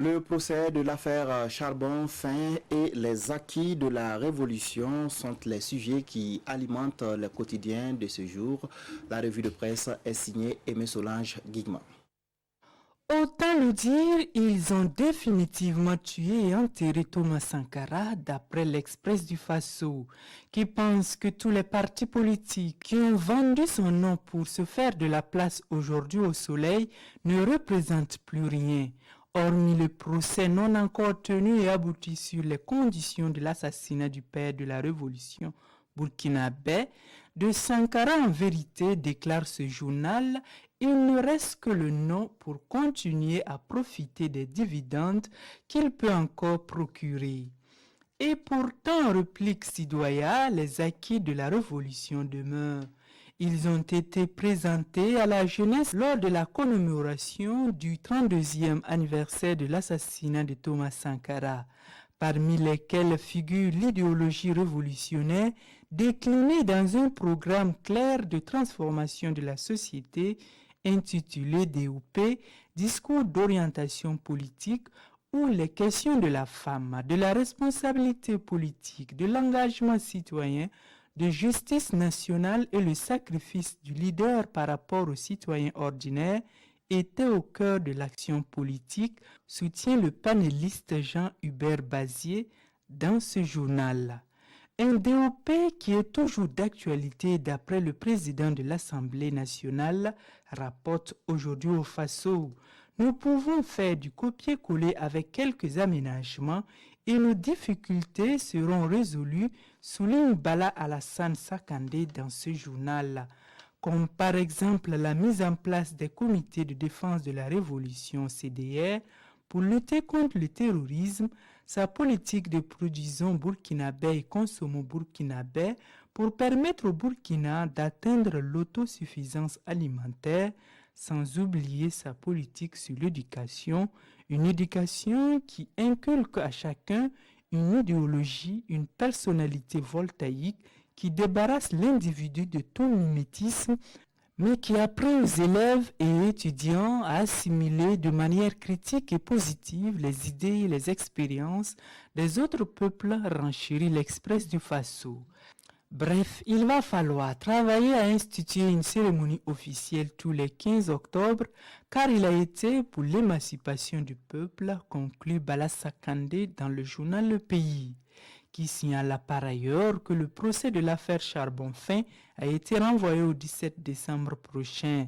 Le procès de l'affaire Charbon-Fin et les acquis de la Révolution sont les sujets qui alimentent le quotidien de ce jour. La revue de presse est signée Aimé Solange Guigman. Autant le dire, ils ont définitivement tué et enterré Thomas Sankara, d'après l'Express du Faso, qui pense que tous les partis politiques qui ont vendu son nom pour se faire de la place aujourd'hui au soleil ne représentent plus rien, hormis le procès non encore tenu et abouti sur les conditions de l'assassinat du père de la Révolution burkinabé. De Sankara en vérité, déclare ce journal, il ne reste que le nom pour continuer à profiter des dividendes qu'il peut encore procurer. Et pourtant, réplique Sidoya, les acquis de la Révolution demeurent. Ils ont été présentés à la jeunesse lors de la commémoration du 32e anniversaire de l'assassinat de Thomas Sankara, parmi lesquels figure l'idéologie révolutionnaire déclinée dans un programme clair de transformation de la société intitulé DOP, Discours d'orientation politique, où les questions de la femme, de la responsabilité politique, de l'engagement citoyen, de justice nationale et le sacrifice du leader par rapport aux citoyens ordinaires étaient au cœur de l'action politique, soutient le panéliste Jean-Hubert Bazier dans ce journal. Un DOP qui est toujours d'actualité d'après le président de l'Assemblée nationale, rapporte aujourd'hui au Faso. Nous pouvons faire du copier-coller avec quelques aménagements et nos difficultés seront résolues, souligne Bala Alassane Sakandé dans ce journal. Comme par exemple la mise en place des comités de défense de la révolution CDR pour lutter contre le terrorisme, sa politique de production burkinabé et consommons burkinabé pour permettre au Burkina d'atteindre l'autosuffisance alimentaire, sans oublier sa politique sur l'éducation, une éducation qui inculque à chacun une idéologie, une personnalité voltaïque qui débarrasse l'individu de tout mimétisme, mais qui apprend aux élèves et étudiants à assimiler de manière critique et positive les idées et les expériences des autres peuples, renchérit l'Express du Faso. Bref, il va falloir travailler à instituer une cérémonie officielle tous les 15 octobre car il a été pour l'émancipation du peuple, conclut Bala Sakandé dans le journal Le Pays, qui signala par ailleurs que le procès de l'affaire Charbon-Fin a été renvoyé au 17 décembre prochain.